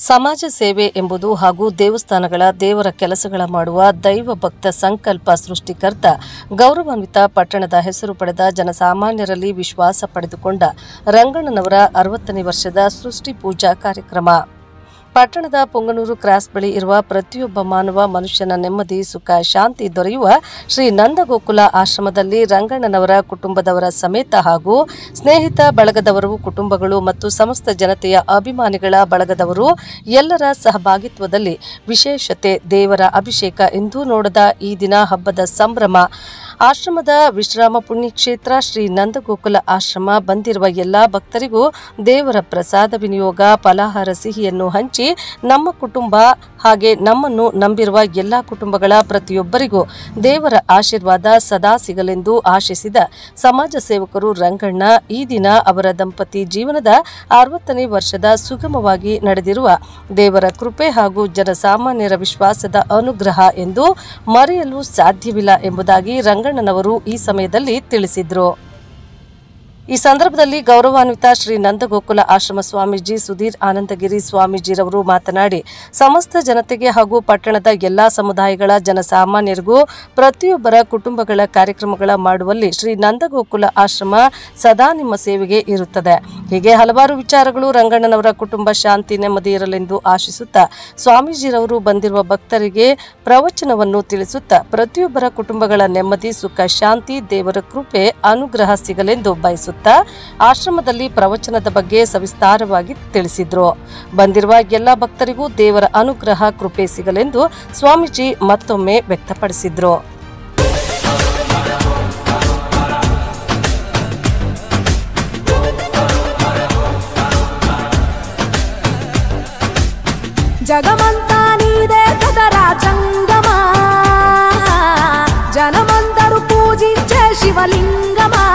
ಸಮಾಜ ಸೇವೆ ಎಂಬುದು ಹಾಗೂ ದೇವಸ್ಥಾನಗಳ ದೇವರ ಕೆಲಸಗಳ ಮಾಡುವ ದೈವ ಭಕ್ತ ಸಂಕಲ್ಪ ಸೃಷ್ಟಿಕರ್ತ ಗೌರವಾನ್ವಿತ ಪಟ್ಟಣದ ಹೆಸರು ಪಡೆದ ಜನಸಾಮಾನ್ಯರಲ್ಲಿ ವಿಶ್ವಾಸ ಪಡೆದುಕೊಂಡ ರಂಗಣ್ಣನವರ 60ನೇ ವರ್ಷದ ಸೃಷ್ಟಿ ಪೂಜಾ ಕಾರ್ಯಕ್ರಮ. ಪಟ್ಟಣದ ಪೊಂಗನೂರು ಕ್ರಾಸ್ ಬಳಿ ಇರುವ ಪ್ರತಿಯೊಬ್ಬ ಮಾನವ ಮನುಷ್ಯನ ನೆಮ್ಮದಿ ಸುಖ ಶಾಂತಿ ದೊರೆಯುವ ಶ್ರೀ ನಂದಗೋಕುಲ ಆಶ್ರಮದಲ್ಲಿ ರಂಗಣ್ಣನವರ ಕುಟುಂಬದವರ ಸಮೇತ ಹಾಗೂ ಸ್ನೇಹಿತ ಬಳಗದವರು ಕುಟುಂಬಗಳು ಮತ್ತು ಸಮಸ್ತ ಜನತೆಯ ಅಭಿಮಾನಿಗಳ ಬಳಗದವರು ಎಲ್ಲರ ಸಹಭಾಗಿತ್ವದಲ್ಲಿ ವಿಶೇಷತೆ ದೇವರ ಅಭಿಷೇಕ ಎಂದೂ ನೋಡದ ಈ ದಿನ ಹಬ್ಬದ ಸಂಭ್ರಮ. ಆಶ್ರಮದ ವಿಶ್ರಾಮ ಪುಣ್ಯಕ್ಷೇತ್ರ ಶ್ರೀ ನಂದಗೋಕುಲ ಆಶ್ರಮ ಬಂದಿರುವ ಎಲ್ಲಾ ಭಕ್ತರಿಗೂ ದೇವರ ಪ್ರಸಾದ ವಿನಿಯೋಗ ಫಲಾಹಾರ ಸಿಹಿಯನ್ನು ಹಂಚಿ ನಮ್ಮ ಕುಟುಂಬ ಹಾಗೆ ನಮ್ಮನ್ನು ನಂಬಿರುವ ಎಲ್ಲಾ ಕುಟುಂಬಗಳ ಪ್ರತಿಯೊಬ್ಬರಿಗೂ ದೇವರ ಆಶೀರ್ವಾದ ಸದಾ ಸಿಗಲೆಂದು ಆಶಿಸಿದ ಸಮಾಜ ಸೇವಕರು ರಂಗಣ್ಣ ಈ ದಿನ ಅವರ ದಂಪತಿ ಜೀವನದ 60ನೇ ವರ್ಷದ ಸುಗಮವಾಗಿ ನಡೆದಿರುವ ದೇವರ ಕೃಪೆ ಹಾಗೂ ಜನಸಾಮಾನ್ಯರ ವಿಶ್ವಾಸದ ಅನುಗ್ರಹ ಎಂದು ಮರೆಯಲು ಸಾಧ್ಯವಿಲ್ಲ ಎಂಬುದಾಗಿ ರಂಗಣ್ಣನವರು ಈ ಸಮಯದಲ್ಲಿ ತಿಳಿಸಿದರು. ಈ ಸಂದರ್ಭದಲ್ಲಿ ಗೌರವಾನ್ವಿತ ಶ್ರೀ ನಂದಗೋಕುಲ ಆಶ್ರಮ ಸ್ವಾಮೀಜಿ ಸುಧೀರ್ ಆನಂದಗಿರಿ ಸ್ವಾಮೀಜಿರವರು ಮಾತನಾಡಿ, ಸಮಸ್ತ ಜನತೆಗೆ ಹಾಗೂ ಪಟ್ಟಣದ ಎಲ್ಲಾ ಸಮುದಾಯಗಳ ಜನಸಾಮಾನ್ಯರಿಗೂ ಪ್ರತಿಯೊಬ್ಬರ ಕುಟುಂಬಗಳ ಕಾರ್ಯಕ್ರಮಗಳ ಮಾಡುವಲ್ಲಿ ಶ್ರೀ ನಂದಗೋಕುಲ ಆಶ್ರಮ ಸದಾ ನಿಮ್ಮ ಸೇವೆಗೆ ಇರುತ್ತದೆ. ಹೀಗೆ ಹಲವಾರು ವಿಚಾರಗಳು ರಂಗಣ್ಣನವರ ಕುಟುಂಬ ಶಾಂತಿ ನೆಮ್ಮದಿ ಇರಲೆಂದು ಆಶಿಸುತ್ತಾ ಸ್ವಾಮೀಜಿರವರು ಬಂದಿರುವ ಭಕ್ತರಿಗೆ ಪ್ರವಚನವನ್ನು ತಿಳಿಸುತ್ತಾ ಪ್ರತಿಯೊಬ್ಬರ ಕುಟುಂಬಗಳ ನೆಮ್ಮದಿ ಸುಖ ಶಾಂತಿ ದೇವರ ಕೃಪೆ ಅನುಗ್ರಹ ಸಿಗಲೆಂದು ಬಯಸುತ್ತಾ ಆಶ್ರಮದಲ್ಲಿ ಪ್ರವಚನದ ಬಗ್ಗೆ ಸವಿಸ್ತಾರವಾಗಿ ತಿಳಿಸಿದ್ರು. ಬಂದಿರುವ ಎಲ್ಲ ಭಕ್ತರಿಗೂ ದೇವರ ಅನುಗ್ರಹ ಕೃಪೆ ಸಿಗಲೆಂದು ಸ್ವಾಮೀಜಿ ಮತ್ತೊಮ್ಮೆ ವ್ಯಕ್ತಪಡಿಸಿದ್ರು. జగమంతా నీదే కదరా జంగమా, జనమందరూ పూజించే శివలింగమా,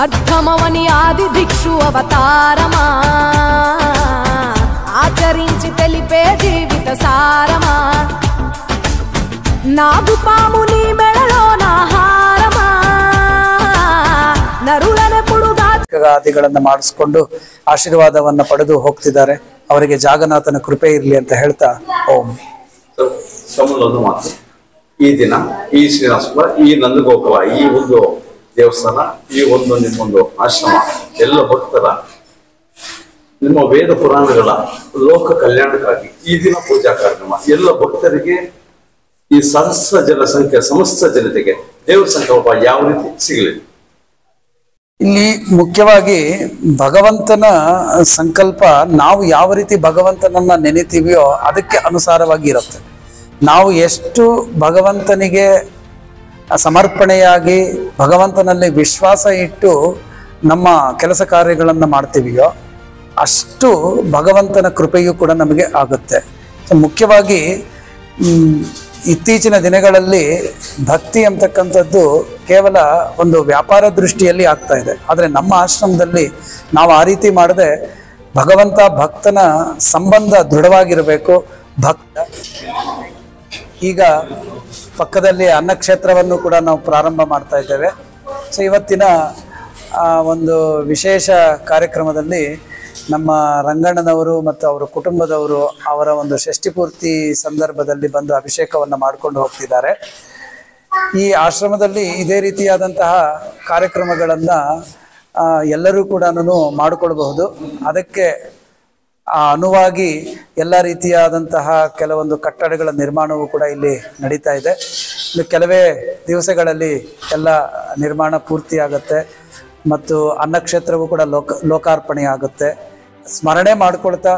అర్థమవని ఆది భిక్షు అవతారమా, ఆచరించి తెలిపే జీవిత సారమా, నాగుపాము నీ మెడలో నాహారమా, నరులనెప్పుడు ಗಾದಿಗಳನ್ನು ಮಾಡಿಸಿಕೊಂಡು ಆಶೀರ್ವಾದವನ್ನ ಪಡೆದು ಹೋಗ್ತಿದ್ದಾರೆ. ಅವರಿಗೆ ಜಾಗನಾಥನ ಕೃಪೆ ಇರಲಿ ಅಂತ ಹೇಳ್ತಾ ಓಂ. ಒಂದು ಮಾತು, ಈ ದಿನ ಈ ಶ್ರೀನಿವಾಸ ಈ ನಂದಗೋಕುಲ ಈ ಒಂದು ದೇವಸ್ಥಾನ ಈ ಒಂದು ನಿಮ್ಮೊಂದು ಆಶ್ರಮ ಎಲ್ಲ ಭಕ್ತರ ನಿಮ್ಮ ವೇದ ಪುರಾಣಗಳ ಲೋಕ ಕಲ್ಯಾಣಕ್ಕಾಗಿ ಈ ದಿನ ಪೂಜಾ ಕಾರ್ಯಕ್ರಮ ಎಲ್ಲ ಭಕ್ತರಿಗೆ ಈ ಸಹಸ್ರ ಜನಸಂಖ್ಯೆ ಸಮಸ್ತ ಜನತೆಗೆ ದೇವರ ಸಂಕಲ್ಪ ಯಾವ ರೀತಿ ಸಿಗಲಿ. ಇಲ್ಲಿ ಮುಖ್ಯವಾಗಿ ಭಗವಂತನ ಸಂಕಲ್ಪ ನಾವು ಯಾವ ರೀತಿ ಭಗವಂತನನ್ನ ನೆನೆತೀವಿಯೋ ಅದಕ್ಕೆ ಅನುಸಾರವಾಗಿ ಇರುತ್ತೆ. ನಾವು ಎಷ್ಟು ಭಗವಂತನಿಗೆ ಸಮರ್ಪಣೆಯಾಗಿ ಭಗವಂತನಲ್ಲಿ ವಿಶ್ವಾಸ ಇಟ್ಟು ನಮ್ಮ ಕೆಲಸ ಕಾರ್ಯಗಳನ್ನು ಮಾಡ್ತೀವಿಯೋ ಅಷ್ಟು ಭಗವಂತನ ಕೃಪೆಯೂ ಕೂಡ ನಮಗೆ ಆಗುತ್ತೆ. ಮುಖ್ಯವಾಗಿ ಇತ್ತೀಚಿನ ದಿನಗಳಲ್ಲಿ ಭಕ್ತಿ ಅಂತಕ್ಕಂಥದ್ದು ಕೇವಲ ಒಂದು ವ್ಯಾಪಾರ ದೃಷ್ಟಿಯಲ್ಲಿ ಆಗ್ತಾ ಇದೆ. ಆದರೆ ನಮ್ಮ ಆಶ್ರಮದಲ್ಲಿ ನಾವು ಆ ರೀತಿ ಮಾಡದೆ ಭಗವಂತ ಭಕ್ತನ ಸಂಬಂಧ ದೃಢವಾಗಿರಬೇಕು. ಈಗ ಪಕ್ಕದಲ್ಲಿ ಅನ್ನಕ್ಷೇತ್ರವನ್ನು ಕೂಡ ನಾವು ಪ್ರಾರಂಭ ಮಾಡ್ತಾ ಇದ್ದೇವೆ. ಸೊ ಇವತ್ತಿನ ಒಂದು ವಿಶೇಷ ಕಾರ್ಯಕ್ರಮದಲ್ಲಿ ನಮ್ಮ ರಂಗಣ್ಣನವರು ಮತ್ತು ಅವರ ಕುಟುಂಬದವರು ಅವರ ಒಂದು ಷಷ್ಠಿ ಪೂರ್ತಿ ಸಂದರ್ಭದಲ್ಲಿ ಬಂದು ಅಭಿಷೇಕವನ್ನು ಮಾಡಿಕೊಂಡು ಹೋಗ್ತಿದ್ದಾರೆ. ಈ ಆಶ್ರಮದಲ್ಲಿ ಇದೇ ರೀತಿಯಾದಂತಹ ಕಾರ್ಯಕ್ರಮಗಳನ್ನು ಎಲ್ಲರೂ ಕೂಡ ಮಾಡಿಕೊಳ್ಬಹುದು. ಅದಕ್ಕೆ ಅನುವಾಗಿ ಎಲ್ಲ ರೀತಿಯಾದಂತಹ ಕೆಲವೊಂದು ಕಟ್ಟಡಗಳ ನಿರ್ಮಾಣವೂ ಕೂಡ ಇಲ್ಲಿ ನಡೀತಾ ಇದೆ. ಇನ್ನು ಕೆಲವೇ ದಿವಸಗಳಲ್ಲಿ ಎಲ್ಲ ನಿರ್ಮಾಣ ಪೂರ್ತಿಯಾಗುತ್ತೆ ಮತ್ತು ಅನ್ನಕ್ಷೇತ್ರವೂ ಕೂಡ ಲೋಕಾರ್ಪಣೆ ಆಗುತ್ತೆ. ಸ್ಮರಣೆ ಮಾಡ್ಕೊಳ್ತಾ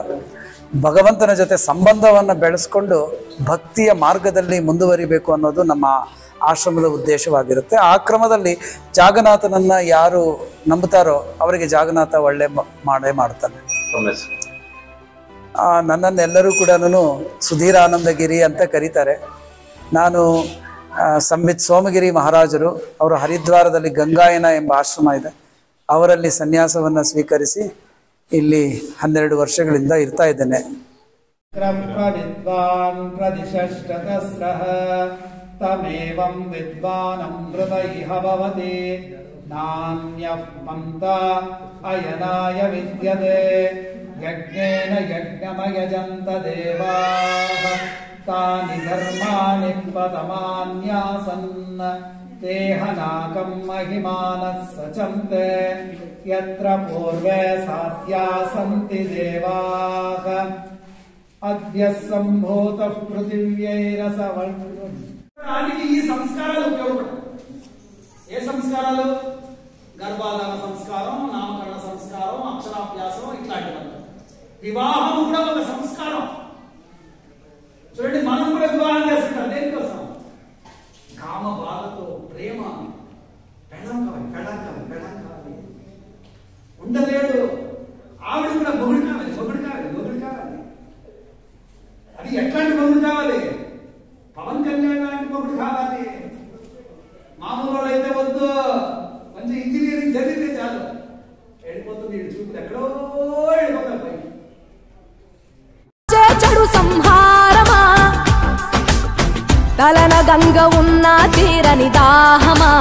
ಭಗವಂತನ ಜೊತೆ ಸಂಬಂಧವನ್ನು ಬೆಳೆಸ್ಕೊಂಡು ಭಕ್ತಿಯ ಮಾರ್ಗದಲ್ಲಿ ಮುಂದುವರಿಬೇಕು ಅನ್ನೋದು ನಮ್ಮ ಆಶ್ರಮದ ಉದ್ದೇಶವಾಗಿರುತ್ತೆ. ಆ ಕ್ರಮದಲ್ಲಿ ಜಾಗನಾಥನನ್ನ ಯಾರು ನಂಬುತ್ತಾರೋ ಅವರಿಗೆ ಜಾಗನಾಥ ಒಳ್ಳೆ ಮಾಡೇ ಮಾಡ್ತಾನೆ. ನನ್ನನ್ನೆಲ್ಲರೂ ಕೂಡ ಸುಧೀರ್ ಆನಂದಗಿರಿ ಅಂತ ಕರೀತಾರೆ. ನಾನು ಸಂಬಿತ್ ಸೋಮಗಿರಿ ಮಹಾರಾಜರು, ಅವರು ಹರಿದ್ವಾರದಲ್ಲಿ ಗಂಗಾಯನ ಎಂಬ ಆಶ್ರಮ ಇದೆ, ಅವರಲ್ಲಿ ಸನ್ಯಾಸವನ್ನು ಸ್ವೀಕರಿಸಿ ಇಲ್ಲಿ 12 ವರ್ಷಗಳಿಂದ ಇರ್ತಾ ಇದ್ದೇನೆ. ತಮೇವಂ ವಿದ್ವಾನಂ ಹೃದಯ ಭವತಿ ನಾನ್ಯಃ ಪಂಥ ಅಯನಾಯ ವಿದ್ಯತೆ यज्ञेन यज्ञमयजन्त देवाः तानि धर्माणि पदमान्यासन् तेहनाकं महिमानः सचन्ते यत्र पूर्वे साध्या सन्ति देवाः अद्य सम्भूतः पृथिव्यैरसवर्णाనికి ఈ సంస్కారాలు ఉపయోగపడతాయి. ఏ సంస్కారాలు? గర్భాధాన సంస్కారం, నామకరణ సంస్కారం, అక్షరాభ్యాసం ఇట్లాంటివి. వివాహం కూడా ఒక సంస్కారం. చూడండి, మనం కూడా వివాహం చేస్తుంటాం. దేనికోసం? కామ బాధతో, ప్రేమ, పెళ్ళం కావాలి ఉండలేడు. ఆవిడ కూడా మొగుడు కావాలి. అది ఎట్లాంటి మొగుడు కావాలి? పవన్ కళ్యాణ్ లాంటి మొగుడు కావాలి. మామూలు అయితే వద్దు, మంచి ఇంజనీరింగ్ చదివితే చాలు. వెళ్ళిపోతుంది చూపులు, ఎక్కడో వెళ్ళిపోతారు పైకి. చెడు సంహారమా, తలన గంగ ఉన్న తీరని దాహమా,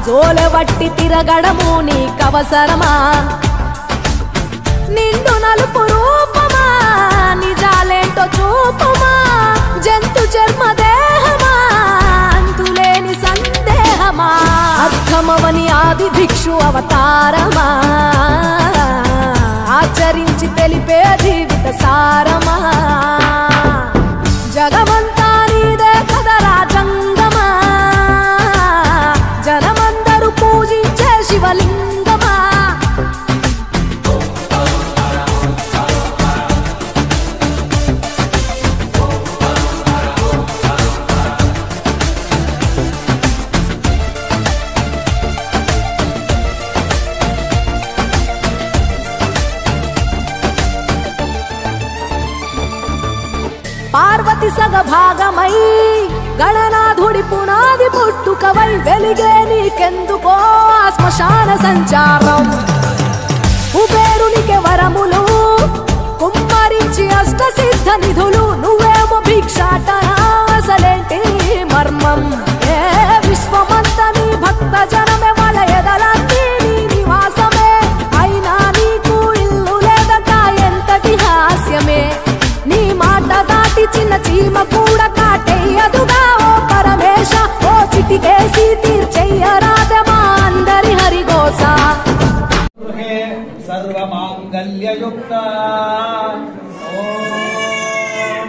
జోలవట్టి తిరగడము నీకవసరమా, నిండు నలుపు రూపమా, నిజాలేంటో చూపమా, జంతు చర్మ దేహమా, అంతులేని సందేహమా, అర్థమవని ఆది భిక్షు అవతారమా, ఆచరించి తెలిపే జీవిత సారమా, జగమంతా నీదే కదరా జంగమా, జనమందరూ పూజించే శివలింగమా. పార్వతి సగభాగమై గణనాథుడి పునాది పుట్టుకవై వెలిగే నీకెందుకో శ్మశాన సంచారం. కుబేరునికి వరములు కుమ్మరించి అష్ట సిద్ధ నిధులు, నువ్వేమో భిక్షాటన, అసలేంటి మర్మం? ఏ విశ్వమంత నీ భక్త జనమే, వాళ్ళ ఎదలన్నీ నీ నివాసమే, అయినా నీకు ఇల్లు లేదట, ఎంతటి హాస్యమే. నీ మాట దాటి చిన్న చీమ కూడా కాటేయదుగా ఓ పరమేశ, ఓ చిటికేసి తీర్చెయ్యరాదమా అందరి హరిగోస. సర్వమాంగళ్యయుక్త ఓం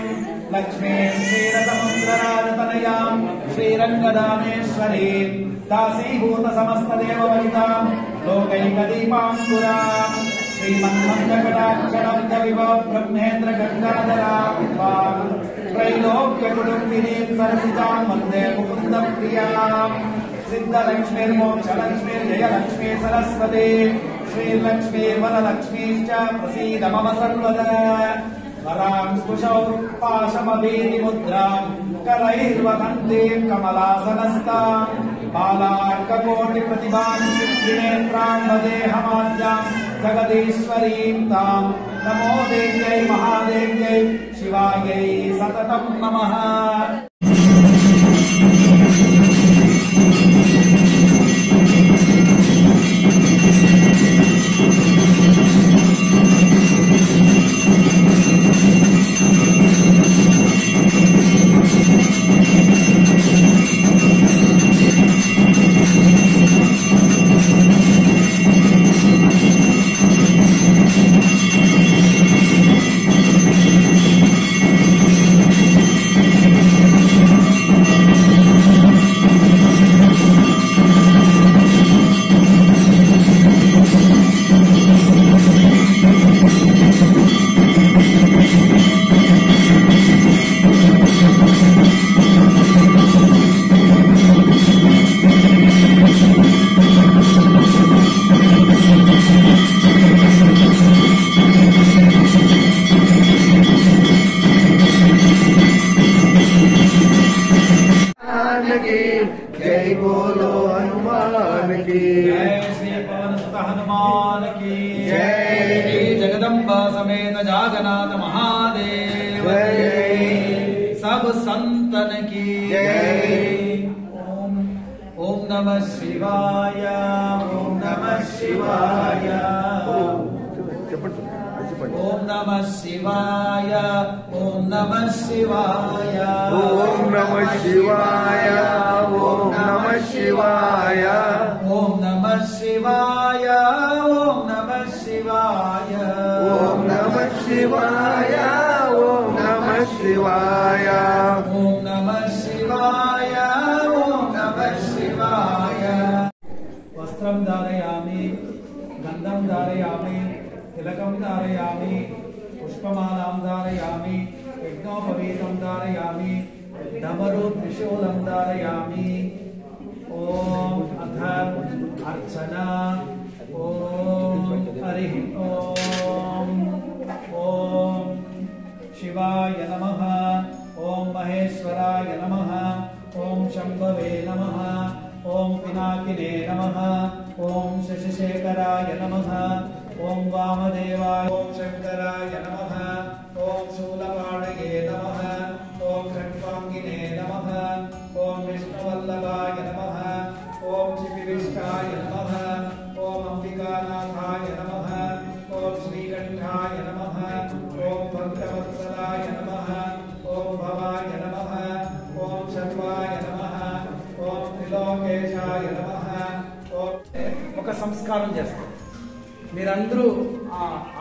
లక్ష్మీ క్షీరసముద్రరాజతనయాం శ్రీరంగదామేశ్వరీం దాసీభూత సమస్తదేవవనితాం లోకైకదీపాంకురాం శ్రీమన్మందకటాక్షరం విభవ బ్రహ్మేంద్ర గంగాధరాం त्रैलोक्यकुटुम्बिनीं सरसिजां वन्दे मुकुन्दप्रियां सिद्धलक्ष्मीर्मोक्षलक्ष्मीर्जयलक्ष्मी सरस्वती श्रीलक्ष्मीर्वरलक्ष्मी च प्रसीद मम सर्वदा वरांकुशौ पाशमवीरिमुद्रां करैर्वहन्तीं कमलासनस्तां बालार्ककोटिप्रतिभां त्रिनेत्रां वदेहमाद्यां जगदीश्वरीं तां नमो देव्यै महादेव्यै शिवायै सततं नमः। जय बोलो हनुमान की जय श्री पवन सुत हनुमान की जय श्री जगदम्बा समेत जागनाथ महादेव जय सब संतन की जय ओम नमः शिवाय ओम नमः शिवाय। చెప్పండి అది చెప్పండి. ఓం నమః శివాయ, ఓం నమః శివాయ, ఓం నమః శివాయ, ఓం నమః శివాయ, ఓం నమః శివాయ, ఓం నమః శివాయ, ఓం నమః శివాయ, ఓం నమః శివాయ, ఓం నమః శివాయ, ఓం నమః శివాయ. వస్త్రం ధారయామి, గంధం ధారయామి, తిలకం ధారయామి, పుష్పమాలాం ధారయామి, యజ్ఞోపవీతం ధారయామి, డమరు త్రిశూలం ధారయామి. ఓం అథ అర్చన. ఓం హరి ఓం. ఓం శివాయ నమః, ఓం మహేశ్వరాయ నమః, ఓం శంభవే నమః, ఓం పినాకినే నమః, ఓం శశిశేఖరాయ నమః, ఓం వామదేవాయ, ఓం శంకరాయ నమః, ఓం శూలపాణయే నమః, ఓం ఖట్వాంగినే నమః, ఓం విష్ణువల్లభాయ నమః, ఓం చిపివిష్టాయ నమః, ఓం అంబికానాథాయ నమః, ఓం శ్రీకంఠాయ నమః, ఓం భక్తవత్సలాయ నమః, ఓం భవాయ నమః, ఓం శర్వాయ నమః, ఓం త్రిలోకేశాయ నమః. ఒక సంస్కారం చేస్తారు. మీరందరూ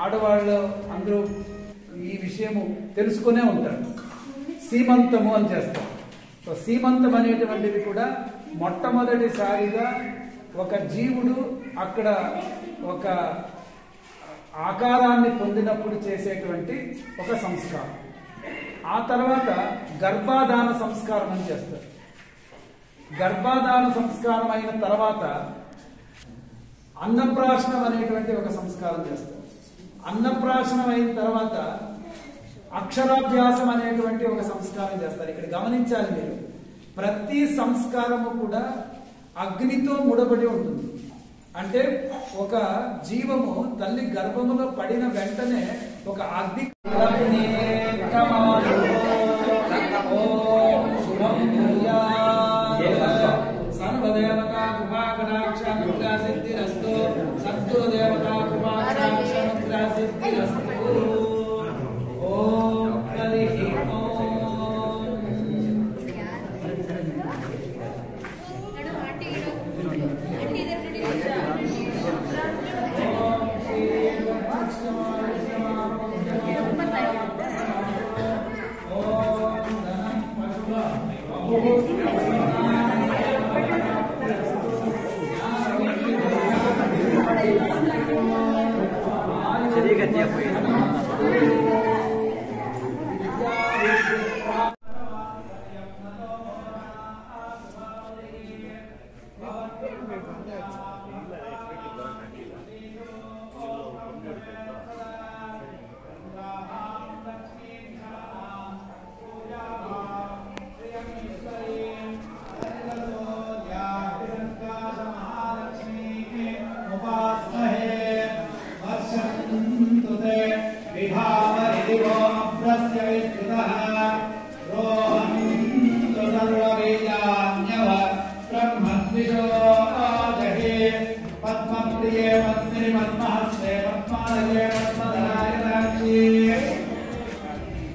ఆడవాళ్ళు అందరూ ఈ విషయము తెలుసుకునే ఉంటారు. సీమంతము అని చేస్తారు. సో సీమంతం అనేటువంటిది కూడా మొట్టమొదటిసారిగా ఒక జీవుడు అక్కడ ఒక ఆకారాన్ని పొందినప్పుడు చేసేటువంటి ఒక సంస్కారం. ఆ తర్వాత గర్భాధాన సంస్కారం అని చేస్తారు. గర్భాధాన సంస్కారం అయిన తర్వాత అన్నప్రాశనం అనేటువంటి ఒక సంస్కారం చేస్తారు. అన్నప్రాశనం అయిన తర్వాత అక్షరాభ్యాసం అనేటువంటి ఒక సంస్కారం చేస్తారు. ఇక్కడ గమనించాలి మీరు, ప్రతి సంస్కారము కూడా అగ్నితో ముడబడి ఉంటుంది. అంటే ఒక జీవము తల్లి గర్భములో పడిన వెంటనే ఒక అగ్ని సర్వదేవతా కృపాకటాక్షానుగ్రహ సిద్ధిరస్తు. సద్గురుదేవతా కృపాకటాక్షానుగ్రహ సిద్ధిరస్తు. ఓం హరి ఓం.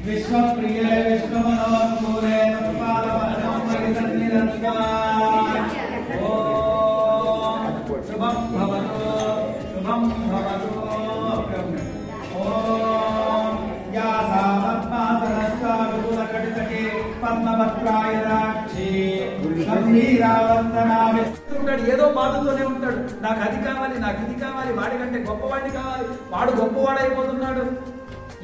विश्वप्रिये विष्णुमनोन्मूले शुभं भवतु शुभं भवतु. ओम या सा पद्मासनस्था विपुलकटितके పద్మపత్రాయరాక్షి ఉంటాడు. ఏదో బాధతోనే ఉంటాడు. నాకు అది కావాలి, నాకు ఇది కావాలి, వాడికంటే గొప్పవాడిని కావాలి, వాడు గొప్పవాడైపోతున్నాడు.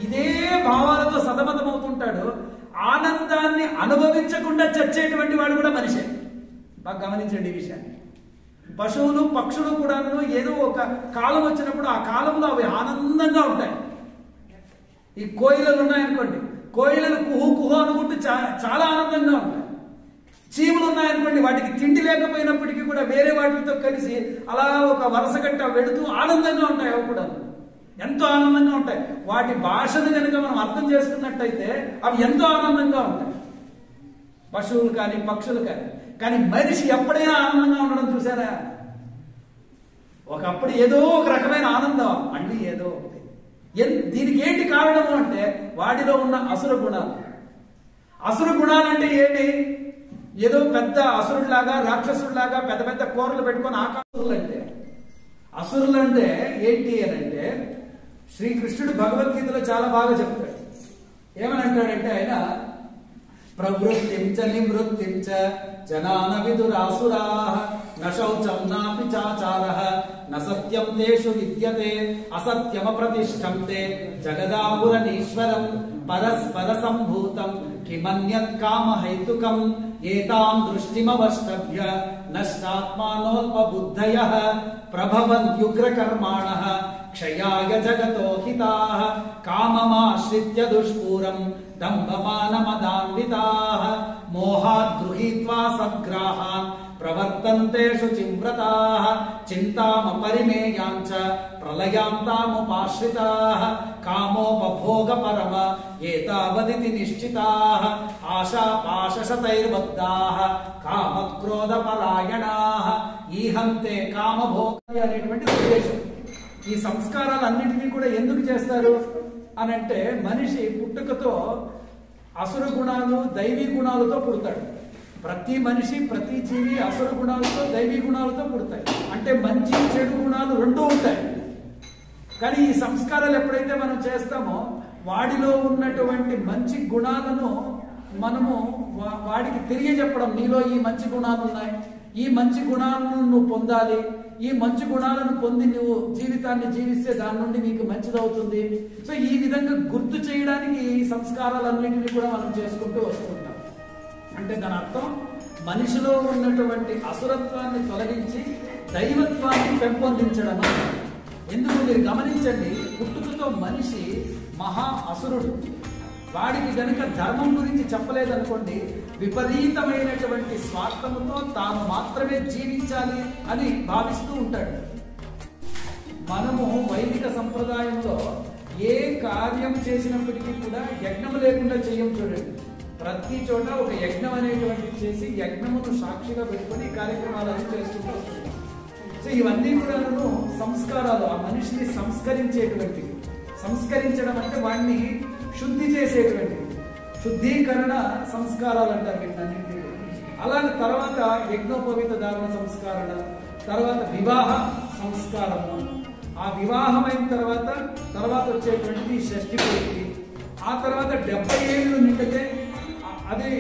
ఇదే భావాలతో సతమతం అవుతుంటాడు. ఆనందాన్ని అనుభవించకుండా చచ్చేటువంటి వాడు కూడా మనిషే. బాగా గమనించండి ఈ విషయాన్ని. పశువులు పక్షులు కూడా ఏదో ఒక కాలం వచ్చినప్పుడు ఆ కాలంలో అవి ఆనందంగా ఉంటాయి. ఈ కోయిలలు ఉన్నాయనుకోండి, కోయిలలు కుహు కుహు అనుకుంటూ చాలా ఆనందంగా ఉంటాయి. చీమలు ఉన్నాయనుకోండి, వాటికి తిండి లేకపోయినప్పటికీ కూడా వేరే వాటితో కలిసి అలా ఒక వరుస గట్ట వెడుతూ ఆనందంగా ఉంటాయి. అవి కూడా ఎంతో ఆనందంగా ఉంటాయి. వాటి భాషను కనుక మనం అర్థం చేసుకున్నట్టయితే అవి ఎంతో ఆనందంగా ఉంటాయి, పశువులు కానీ పక్షులు కానీ. కానీ మనిషి ఎప్పుడైనా ఆనందంగా ఉండడం చూసారా? ఒకప్పుడు ఏదో ఒక రకమైన ఆనందం, మళ్ళీ ఏదో ఒకటి దీనికి ఏంటి కారణము అంటే వాడిలో ఉన్న అసుర గుణాలు. అసుర గుణాలంటే ఏమి? ఏదో పెద్ద అసురుడిలాగా రాక్షసుడిలాగా పెద్ద పెద్ద కూరలు పెట్టుకొని ఆకాశులంటే. అసురులంటే ఏంటి అని అంటే శ్రీకృష్ణుడు భగవద్గీతలో చాలా బాగా చెప్తాడు. ఏమని అంటాడంటే ఆయన ప్రవృత్తించ నివృత్తించ జనాన విదురాసురాః న శౌచం నాపి చాచారః న సత్యం తేషు విద్యతే అసత్యమప్రతిష్ఠంతే జగదాపురనీశ్వరం పరస్పర సంభూతం కిమన్యత్ కామహైతుకం ఏతాం దృష్టిమవష్టభ్య నష్టాత్మానోల్పబుద్ధయః ప్రభవంత్యుగ్రకర్మాణః క్షయాయ జగతో హితాః కామమాశ్రిత్య దుష్పూరం దంభమానమదాన్వితాః మోహాద్ గృహీత్వా సద్గ్రాహాన్ ప్రవర్తంతే శుచివ్రతాః చింతామపరిమేయాంచ ప్రళయాంతాముపాశ్రితాః కామోపభోగపరమ ఏతావదితి నిశ్చితాః ఆశాపాశశతైర్బద్ధాః కామక్రోధపరాయణాః ఈహంతే కామభోగ అనేటువంటి ఉద్దేశం. ఈ సంస్కారాలన్నింటినీ కూడా ఎందుకు చేస్తారు అని అంటే మనిషి పుట్టుకతో అసుర గుణాలు దైవీ గుణాలతో పుడతాడు. ప్రతి మనిషి ప్రతి జీవి అసుర గుణాలతో దైవీ గుణాలతో పుడతాయి. అంటే మంచి చెడు గుణాలు రెండూ ఉంటాయి. కానీ ఈ సంస్కారాలు ఎప్పుడైతే మనం చేస్తామో వాడిలో ఉన్నటువంటి మంచి గుణాలను మనము వాడికి తెలియజెప్పడం, నీలో ఈ మంచి గుణాలు ఉన్నాయి, ఈ మంచి గుణాలను నువ్వు పొందాలి, ఈ మంచి గుణాలను పొంది నువ్వు జీవితాన్ని జీవిస్తే దాని నుండి నీకు మంచిదవుతుంది. సో ఈ విధంగా గుర్తు చేయడానికి ఈ సంస్కారాలన్నింటినీ కూడా మనం చేసుకుంటూ వస్తుంటాం. అంటే దాని అర్థం మనిషిలో ఉన్నటువంటి అసురత్వాన్ని తొలగించి దైవత్వాన్ని పెంపొందించడం. ఎందుకు మీరు గమనించండి, పుట్టుకతో మనిషి మహా అసురుడు. వాడికి గనుక ధర్మం గురించి చెప్పలేదనుకోండి, విపరీతమైనటువంటి స్వార్థముతో తాను మాత్రమే జీవించాలి అని భావిస్తూ ఉంటాడు. మనము వైదిక సంప్రదాయంలో ఏ కార్యం చేసినప్పటికీ కూడా యజ్ఞం లేకుండా చేయం. చూడండి, ప్రతి చోట ఒక యజ్ఞం అనేటువంటిది చేసి యజ్ఞమును సాక్షిగా పెట్టుకొని కార్యక్రమాలను చేసుకుంటూ వస్తున్నాం. సో ఇవన్నీ కూడా సంస్కారాలు, ఆ మనిషిని సంస్కరించేటువంటివి. సంస్కరించడం అంటే వాడిని శుద్ధి చేసేటువంటివి, శుద్ధీకరణ సంస్కారాలు అంటారు వీటన్నింటినీ. అలాగే తర్వాత యజ్ఞోపవీత ధారణ సంస్కరణ, తర్వాత వివాహ సంస్కారము, ఆ వివాహమైన తర్వాత వచ్చేటువంటి షష్ఠి పూర్తి, ఆ తర్వాత 70 ఏళ్ళు నిండితే అది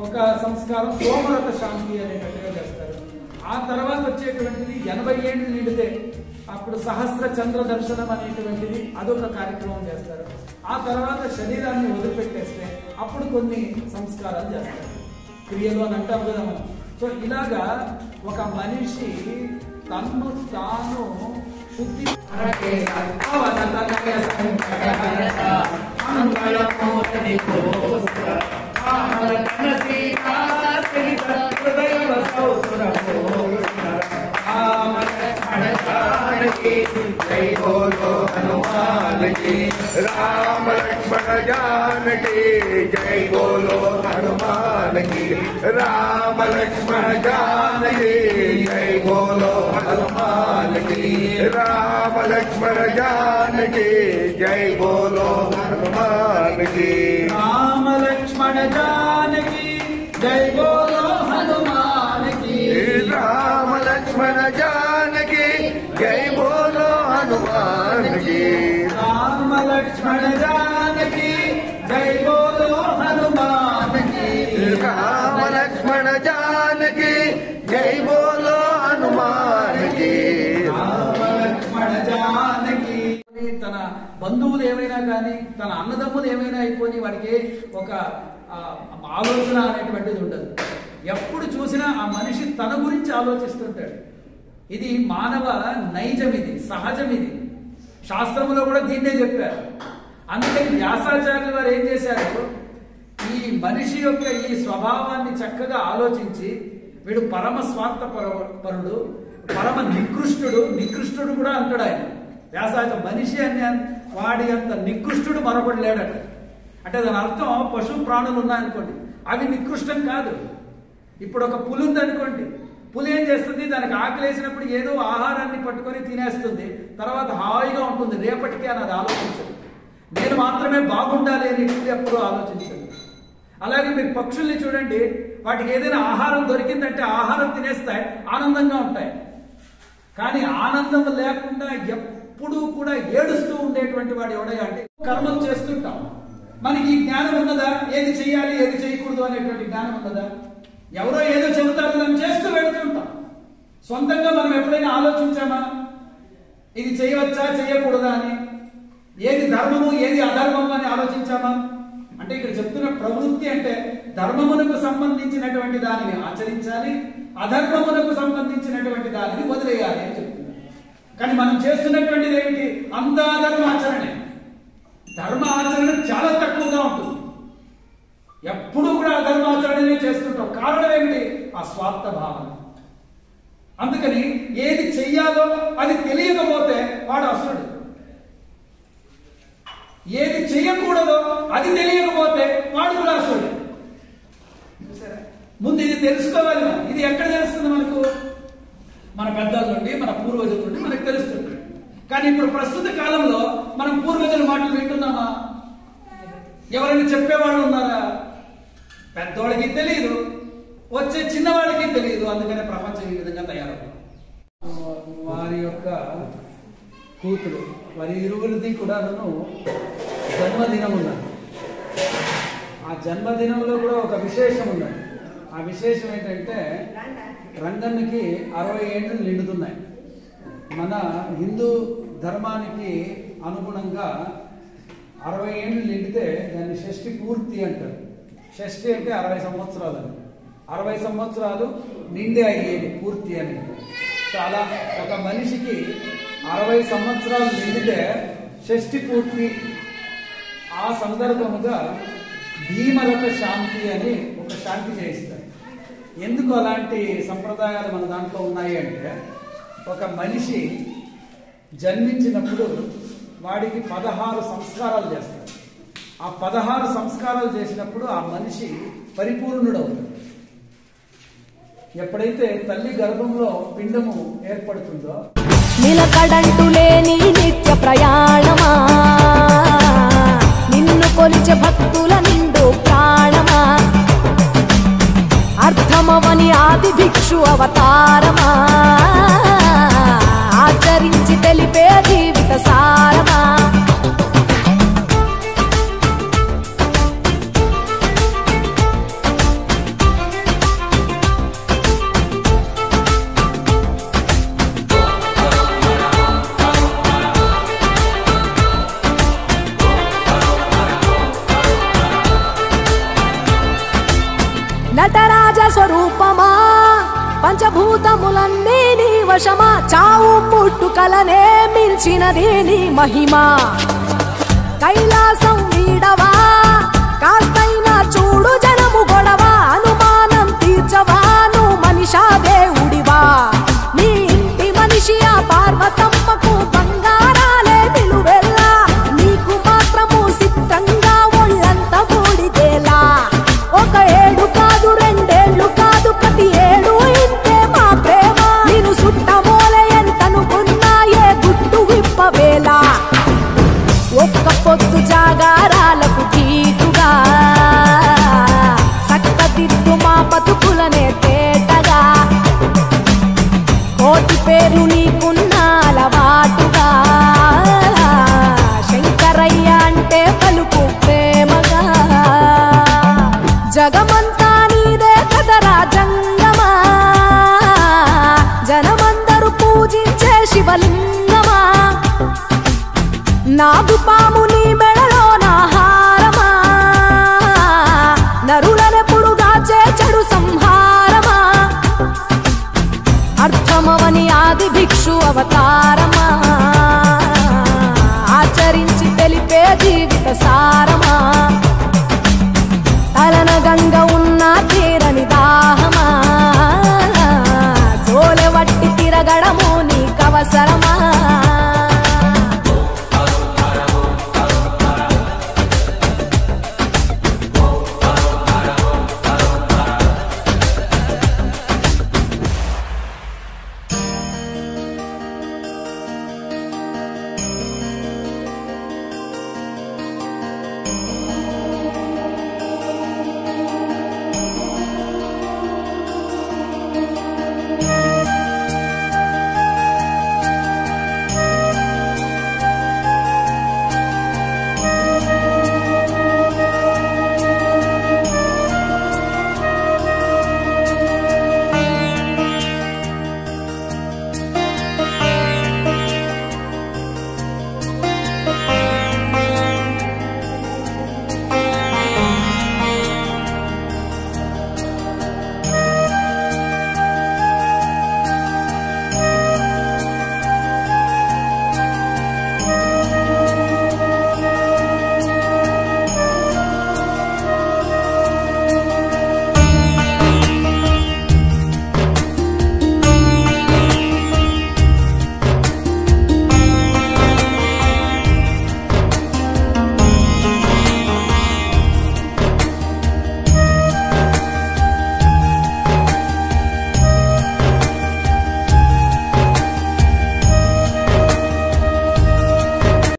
ఒక సంస్కారం, సోమరథ శాంతి అనేటట్టుగా చేస్తారు. ఆ తర్వాత వచ్చేటువంటిది 80 ఏళ్ళు నిండితే అప్పుడు సహస్ర చంద్ర దర్శనం అనేటువంటిది అదొక కార్యక్రమం చేస్తారు. ఆ తర్వాత శరీరాన్ని వదిలిపెట్టేస్తే అప్పుడు కొన్ని సంస్కారాలు చేస్తారు, క్రియలు అని అంటాం కదా మనం. సో ఇలాగా ఒక మనిషి తన్ను తాను శుద్ధి जय बोलो हनुमान जी, राम लक्ष्मण जानकी जय बोलो हनुमान जी, राम लक्ष्मण जानकी जय बोलो हनुमान जी, राम लक्ष्मण जानकी जय बोलो हनुमान जी, राम लक्ष्मण जानकी जय बोलो हनुमान जी, राम लक्ष्मण जानकी जय बोलो हनुमान जी, राम लक्ष्मण जानकी जय बोलो हनुमान जी, राम लक्ष्मण जानकी जय बोलो हनुमान जी, राम लक्ष्मण जानकी. తన బంధువులు ఏమైనా కానీ, తన అన్నదమ్ములు ఏమైనా అయిపోయి వాడికి ఒక ఆలోచన అనేటువంటిది ఉండదు. ఎప్పుడు చూసినా ఆ మనిషి తన గురించి ఆలోచిస్తుంటాడు. ఇది మానవ నైజం, ఇది సహజం. ఇది శాస్త్రములో కూడా దీన్నే చెప్పారు. అందుకని వ్యాసాచార్యులు వారు ఏం చేశారు, ఈ మనిషి యొక్క ఈ స్వభావాన్ని చక్కగా ఆలోచించి వీడు పరమ స్వార్థ పరుడు, పరమ నికృష్టుడు కూడా అంటాడు ఆయన. వ్యాసాచార్య మనిషి అని వాడి అంత నికృష్టుడు మరొకడు లేడట. అంటే దాని అర్థం పశు ప్రాణులు ఉన్నాయనుకోండి, అవి నికృష్టం కాదు. ఇప్పుడు ఒక పులి ఉందనుకోండి, పులి ఏం చేస్తుంది, దానికి ఆకలేసినప్పుడు ఏదో ఆహారాన్ని పట్టుకొని తినేస్తుంది, తర్వాత హాయిగా ఉంటుంది, రేపటికి అని అది ఆలోచించదు. నేను మాత్రమే బాగుండాలి అని ఎప్పుడు ఆలోచించండి. అలాగే మీరు పక్షుల్ని చూడండి, వాటికి ఏదైనా ఆహారం దొరికిందంటే ఆహారం తినేస్తాయి, ఆనందంగా ఉంటాయి. కానీ ఆనందం లేకుండా ఎప్పుడూ కూడా ఏడుస్తూ ఉండేటువంటి వాడు ఎవడయ్యా అంటే కర్మలు చేస్తుంటాం. మనకి ఈ జ్ఞానం ఉన్నదా? ఏది చెయ్యాలి ఏది చేయకూడదు అనేటువంటి జ్ఞానం ఉన్నదా? ఎవరో ఏదో చెబుతారు మనం చేస్తూ వెళుతుంటాం. సొంతంగా మనం ఎప్పుడైనా ఆలోచించామా ఇది చేయవచ్చా చేయకూడదా అని? ఏది ధర్మము ఏది అధర్మము అని ఆలోచించామా? అంటే ఇక్కడ చెప్తున్న ప్రవృత్తి అంటే ధర్మమునకు సంబంధించినటువంటి దానిని ఆచరించాలి, అధర్మమునకు సంబంధించినటువంటి దానిని వదిలేయాలి అని చెప్తున్నారు. కానీ మనం చేస్తున్నటువంటిది ఏమిటి? అంతా అధర్మ ఆచరణే. ధర్మ ఆచరణ చాలా తక్కువగా ఉంటుంది. ఎప్పుడు కూడా అధర్మాచరణనే చేస్తుంటాం. కారణం ఏమిటి? ఆ స్వార్థ భావన. అందుకని ఏది చెయ్యాలో అది తెలియకపోతే వాడు అసురుడు, ఏది చెయ్యకూడదో అది తెలియకపోతే వాడు కూడా అసురుడు. ముందు ఇది తెలుసుకోవాలి. ఇది ఎక్కడ తెలుస్తుంది మనకు? మన పెద్దల నుండి, మన పూర్వజుల నుండి మనకు తెలుస్తుంది. కానీ ఇప్పుడు ప్రస్తుత కాలంలో మనం పూర్వజుల మాటలు వింటున్నామా? ఎవరైనా చెప్పేవాళ్ళు ఉన్నారా? పెద్దోళ్ళకి తెలియదు, వచ్చే చిన్నవాడికి తెలియదు. అందుకనే ప్రపంచం ఈ విధంగా తయారవుతుంది. వారి యొక్క కూతురు, వారి ఇరువురిది కూడా జన్మదినం ఉన్నది. ఆ జన్మదినంలో కూడా ఒక విశేషం ఉన్నది. ఆ విశేషం ఏంటంటే రంగన్నకి 60 ఏళ్ళు నిండుతున్నాయి. మన హిందూ ధర్మానికి అనుగుణంగా 60 ఏళ్ళు నిండితే దాన్ని షష్ఠి పూర్తి అంటారు. షష్ఠి అంటే 60 సంవత్సరాలు. 60 సంవత్సరాలు నిండి అయ్యేది పూర్తి అని. చాలా ఒక మనిషికి 60 సంవత్సరాలు నిండితే షష్ఠి పూర్తి. ఆ సందర్భముగా భీమరథ శాంతి అని ఒక శాంతి చేయిస్తారు. ఎందుకు అలాంటి సంప్రదాయాలు మన దాంట్లో ఉన్నాయి అంటే, ఒక మనిషి జన్మించినప్పుడు వాడికి 16 సంస్కారాలు చేస్తారు. ఆ 16 సంస్కారాలు చేసినప్పుడు ఆ మనిషి పరిపూర్ణుడవుతాడు. ఎప్పుడైతే తల్లి గర్భంలో పిండము ఏర్పడుతుందో, నిలకడంటూ లేని నిత్య ప్రయాణమా, నిన్ను కొలిచే భక్తుల నిండు ప్రాణమా, అర్థమవని ఆది భిక్షు అవతారమా, ఆచరించి తెలిపే జీవిత సారమా, నటరాజ స్వరూపమా, పంచభూతములన్నీ నీ వశమా, చావు పుట్టుకలనే మించినది నీ మహిమా, కైలాసం వీడవా, కాస్తైనా చూడు జనము గొడవ, అనుమానం తీర్చవా, నువ్వు మనిషా దేవుడివా, నీ ఇంటి మనిషి ఆ పార్వతమ్మకు బంగారాలే నిలువెల్లా, నీకు మాత్రము సిద్ధంగా ఒళ్ళంత మూడిదేలా, ఒక ఏడు కాదు రెండేళ్లు కాదు ప్రతి ఏడు ఇంతే మా ప్రేమ, నేను సుట్టమోలే ఎంతనుకున్నా ఏ గుట్టు విప్పవేలా, ఒక్క పొద్దు జాగారాలకు గీటుగా సక్కదిద్దు మా బతుకులనే తేటగా, కోటి పేరు నీకున్న అలవాటుగా, శంకరయ్య అంటే పలుకు ప్రేమగా, జగమంతా నీదే కదరా జంగమా, జనమందరూ పూజించే శివలింగమా, నాగుపాము నీ మెడలో నా హారమా, నరులనెప్పుడు దాచే చెడు సంహారమా, అర్థమవని ఆది భిక్షు అవతార